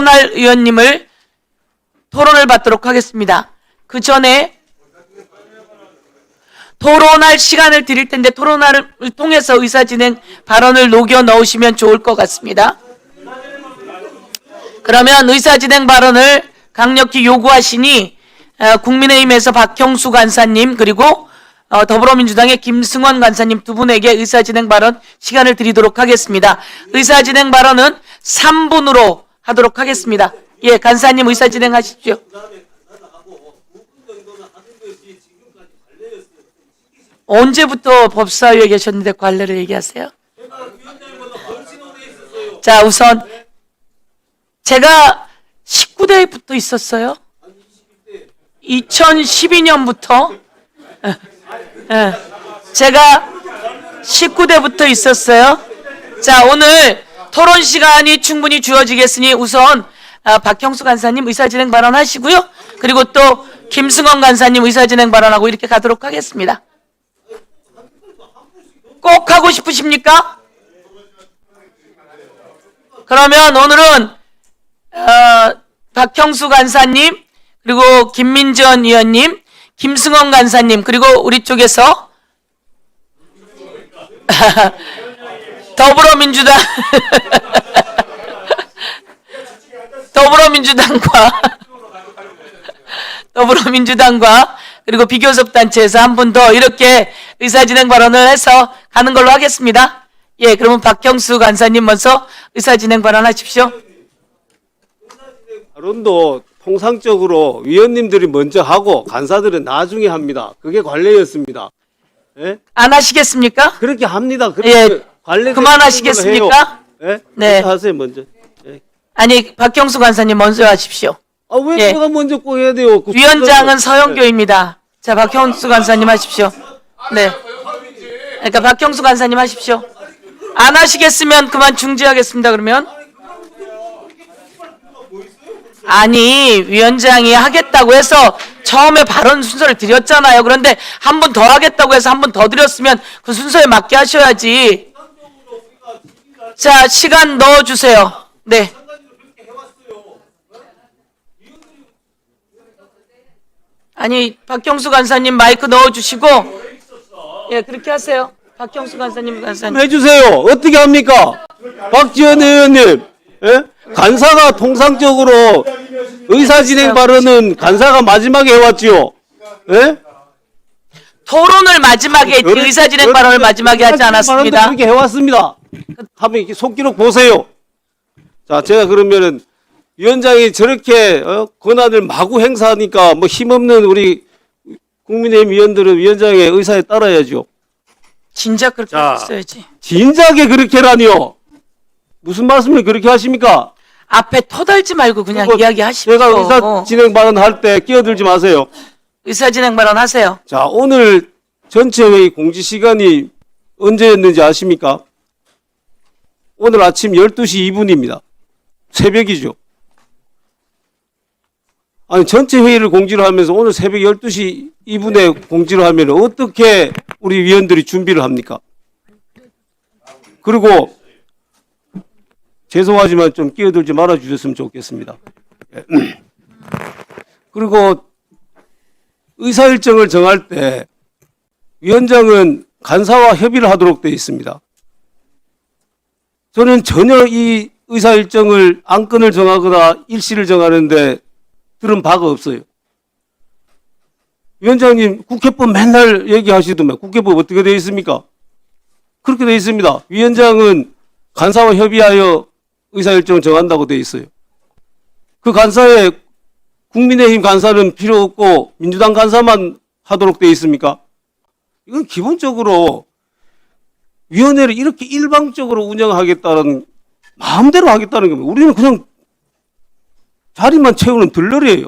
토론할 의원님을 토론을 받도록 하겠습니다. 그 전에 토론할 시간을 드릴 텐데 토론을 통해서 의사진행 발언을 녹여 넣으시면 좋을 것 같습니다. 그러면 의사진행 발언을 강력히 요구하시니 국민의힘에서 박형수 간사님 그리고 더불어민주당의 김승원 간사님 두 분에게 의사진행 발언 시간을 드리도록 하겠습니다. 의사진행 발언은 3분으로 하도록 하겠습니다. 예, 간사님 의사진행 하십시오. 언제부터 법사위에 계셨는데 관례를 얘기하세요? 자, 우선 제가 19대부터 있었어요. 2012년부터 제가 19대부터 있었어요. 자, 오늘 토론 시간이 충분히 주어지겠으니 우선 박형수 간사님 의사진행 발언하시고요. 그리고 또 김승원 간사님 의사진행 발언하고 이렇게 가도록 하겠습니다. 꼭 하고 싶으십니까? 그러면 오늘은 박형수 간사님 그리고 김민전 의원님 김승원 간사님 그리고 우리 쪽에서 더불어민주당과 그리고 비교섭단체에서 한 분 더 이렇게 의사진행 발언을 해서 가는 걸로 하겠습니다. 예, 그러면 박형수 간사님 먼저 의사진행 발언하십시오. 발언도 통상적으로 위원님들이 먼저 하고 간사들은 나중에 합니다. 그게 관례였습니다. 예? 안 하시겠습니까? 그렇게 합니다. 예, 관례 그만하시겠습니까? 예? 네. 하세요 먼저. 예. 아니, 박형수 간사님 먼저 하십시오. 아, 왜 예. 제가 먼저 꼭 해야 돼요? 위원장은 서영교입니다. 자, 박형수 간사님 하십시오. 네. 그러니까 박형수 간사님 하십시오. 안 하시겠으면 그만 중지하겠습니다. 그러면. 아니, 위원장이 하겠다고 해서 처음에 발언 순서를 드렸잖아요. 그런데 한 분 더 하겠다고 해서 한 분 더 드렸으면 그 순서에 맞게 하셔야지. 자, 시간 넣어주세요. 네. 아니, 박형수 간사님 마이크 넣어주시고, 예, 그렇게 하세요. 박형수 간사님, 해주세요. 어떻게 합니까? 박지원 의원님, 예? 간사가 통상적으로 의사진행 발언은 간사가 마지막에 해왔지요. 예? 토론을 마지막에 했지 의사진행 발언을 마지막에 하지 않았습니다. 그렇게 해왔습니다. 한번 이렇게 속기록 보세요. 자, 제가 그러면은 위원장이 저렇게 권한을 마구 행사하니까 뭐 힘없는 우리 국민의힘 위원들은 위원장의 의사에 따라야죠. 진작 그렇게 자, 했어야지. 진작에 그렇게라니요. 무슨 말씀을 그렇게 하십니까? 앞에 터달지 말고 그냥 이야기하십시오. 제가 의사 진행 발언할 때 끼어들지 마세요. 의사진행 발언 하세요. 자, 오늘 전체 회의 공지 시간이 언제였는지 아십니까? 오늘 아침 12시 2분입니다. 새벽이죠. 아니, 전체 회의를 공지를 하면서 오늘 새벽 12시 2분에 공지를 하면 어떻게 우리 위원들이 준비를 합니까? 그리고 죄송하지만 좀 끼어들지 말아 주셨으면 좋겠습니다. 그리고 의사 일정을 정할 때 위원장은 간사와 협의를 하도록 되어 있습니다. 저는 전혀 이 의사 일정을 안건을 정하거나 일시를 정하는데 들은 바가 없어요. 위원장님, 국회법 맨날 얘기하시더만 국회법 어떻게 되어 있습니까? 그렇게 되어 있습니다. 위원장은 간사와 협의하여 의사 일정을 정한다고 되어 있어요. 그 간사에 국민의힘 간사는 필요 없고 민주당 간사만 하도록 되어 있습니까? 이건 기본적으로 위원회를 이렇게 일방적으로 운영하겠다는 마음대로 하겠다는 겁니다. 우리는 그냥 자리만 채우는 들러리예요.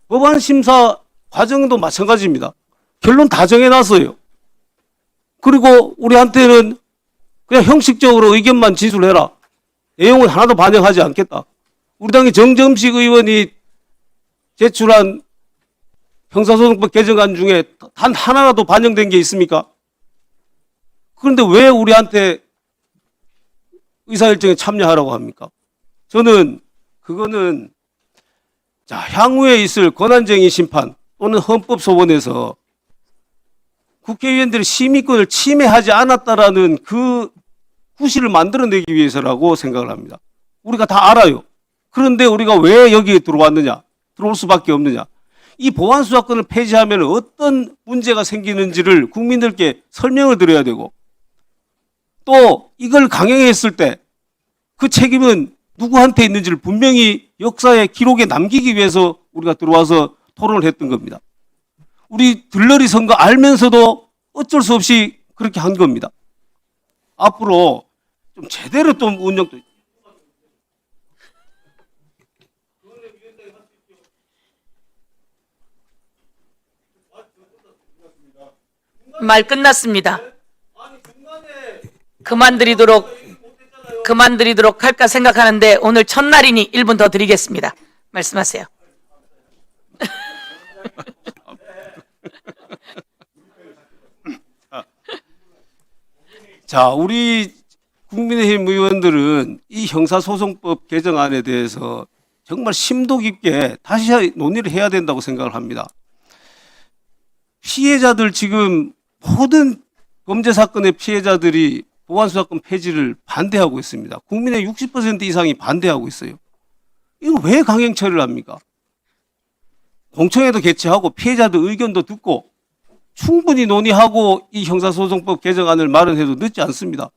법안 심사 과정도 마찬가지입니다. 결론 다 정해놨어요. 그리고 우리한테는 그냥 형식적으로 의견만 진술해라. 내용은 하나도 반영하지 않겠다. 우리 당의 정점식 의원이 제출한 형사소송법 개정안 중에 단 하나라도 반영된 게 있습니까? 그런데 왜 우리한테 의사일정에 참여하라고 합니까? 저는 그거는 자, 향후에 있을 권한쟁의 심판 또는 헌법 소원에서 국회의원들의 심의권을 침해하지 않았다라는 그 구실을 만들어내기 위해서라고 생각을 합니다. 우리가 다 알아요. 그런데 우리가 왜 여기에 들어왔느냐? 들어올 수밖에 없느냐? 이 보안수사권을 폐지하면 어떤 문제가 생기는지를 국민들께 설명을 드려야 되고, 또 이걸 강행했을 때 그 책임은 누구한테 있는지를 분명히 역사의 기록에 남기기 위해서 우리가 들어와서 토론을 했던 겁니다. 우리 들러리 선거 알면서도 어쩔 수 없이 그렇게 한 겁니다. 앞으로 좀 제대로 좀 운영도. 말 끝났습니다. 그만드리도록 할까 생각하는데 오늘 첫날이니 1분 더 드리겠습니다. 말씀하세요. 자, 우리 국민의힘 의원들은 이 형사소송법 개정안에 대해서 정말 심도 깊게 다시 논의를 해야 된다고 생각을 합니다. 피해자들 지금 모든 범죄 사건의 피해자들이 보안수사권 폐지를 반대하고 있습니다. 국민의 60% 이상이 반대하고 있어요. 이거 왜 강행 처리를 합니까? 공청회도 개최하고 피해자들 의견도 듣고 충분히 논의하고 이 형사소송법 개정안을 마련해도 늦지 않습니다.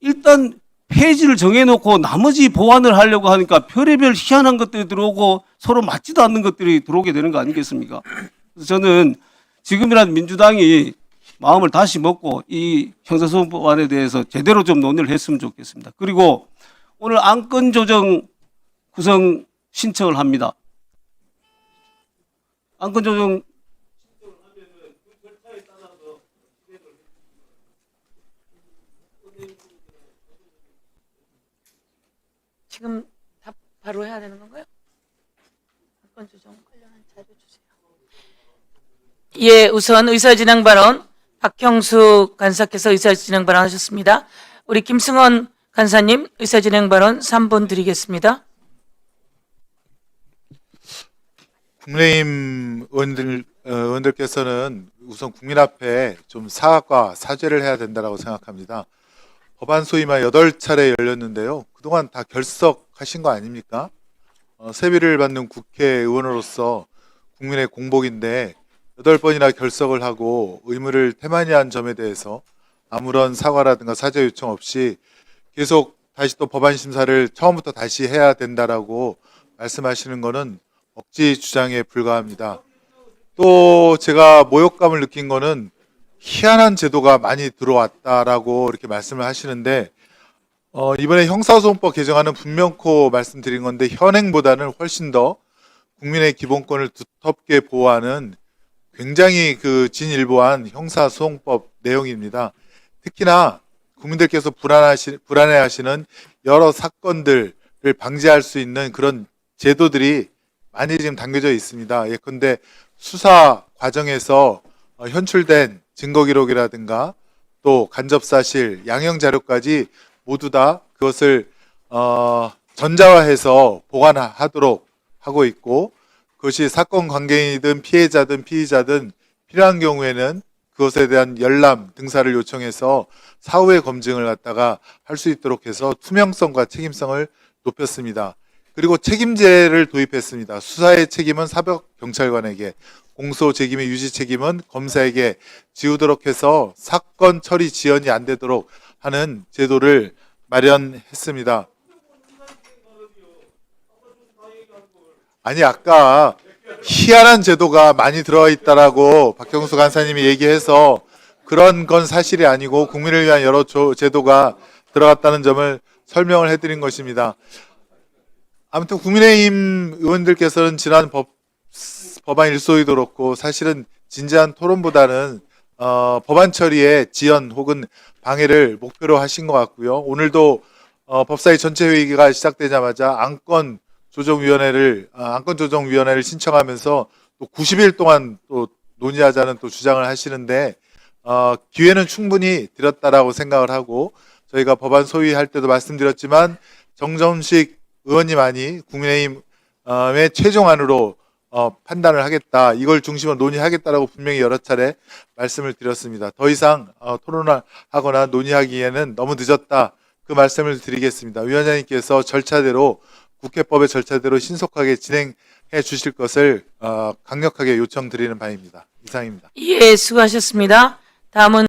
일단 폐지를 정해놓고 나머지 보완을 하려고 하니까 별의별 희한한 것들이 들어오고 서로 맞지도 않는 것들이 들어오게 되는 거 아니겠습니까? 그래서 저는 지금이라도 민주당이 마음을 다시 먹고 이 형사소송법안에 대해서 제대로 좀 논의를 했으면 좋겠습니다. 그리고 오늘 안건조정 구성 신청을 합니다. 안건조정 지금 답 바로 해야 되는 건가요? 안건 조정 관련한 자료 주세요. 예, 우선 의사진행 발언 박형수 간사께서 의사진행 발언 하셨습니다. 우리 김승원 간사님 의사진행 발언 3분 드리겠습니다. 국민의힘 의원들께서는 우선 국민 앞에 좀 사과와 사죄를 해야 된다고 생각합니다. 법안 소위만 8차례 열렸는데요. 그동안 다 결석하신 거 아닙니까? 세비를 받는 국회의원으로서 국민의 공복인데 8번이나 결석을 하고 의무를 태만히한 점에 대해서 아무런 사과라든가 사죄 요청 없이 계속 다시 또 법안 심사를 처음부터 다시 해야 된다라고 말씀하시는 것은 억지 주장에 불과합니다. 또 제가 모욕감을 느낀 거는 희한한 제도가 많이 들어왔다라고 이렇게 말씀을 하시는데 이번에 형사소송법 개정안은 분명코 말씀드린 건데 현행보다는 훨씬 더 국민의 기본권을 두텁게 보호하는 굉장히 그 진일보한 형사소송법 내용입니다. 특히나 국민들께서 불안해하시는 여러 사건들을 방지할 수 있는 그런 제도들이 많이 지금 담겨져 있습니다. 예컨대 수사 과정에서 현출된 증거기록이라든가 또 간접사실, 양형자료까지 모두 다 그것을 전자화해서 보관하도록 하고 있고, 그것이 사건 관계인이든 피해자든 피의자든 필요한 경우에는 그것에 대한 열람 등사를 요청해서 사후의 검증을 갖다가 할 수 있도록 해서 투명성과 책임성을 높였습니다. 그리고 책임제를 도입했습니다. 수사의 책임은 사법경찰관에게, 공소 책임의 유지 책임은 검사에게 지우도록 해서 사건 처리 지연이 안 되도록 하는 제도를 마련했습니다. 아니, 아까 희한한 제도가 많이 들어와 있다라고 박형수 간사님이 얘기해서 그런 건 사실이 아니고 국민을 위한 여러 제도가 들어갔다는 점을 설명을 해드린 것입니다. 아무튼 국민의힘 의원들께서는 지난 법안 일소위도 그렇고 사실은 진지한 토론보다는 법안 처리의 지연 혹은 방해를 목표로 하신 것 같고요. 오늘도 법사위 전체 회의가 시작되자마자 안건조정위원회를 신청하면서 또 90일 동안 또 논의하자는 또 주장을 하시는데 기회는 충분히 드렸다라고 생각을 하고, 저희가 법안 소위할 때도 말씀드렸지만 정점식 의원님안이 국민의힘의 최종안으로 판단을 하겠다. 이걸 중심으로 논의하겠다라고 분명히 여러 차례 말씀을 드렸습니다. 더 이상 토론하거나 논의하기에는 너무 늦었다. 그 말씀을 드리겠습니다. 위원장님께서 절차대로 국회법의 절차대로 신속하게 진행해 주실 것을 강력하게 요청드리는 바입니다. 이상입니다. 예, 수고하셨습니다. 다음은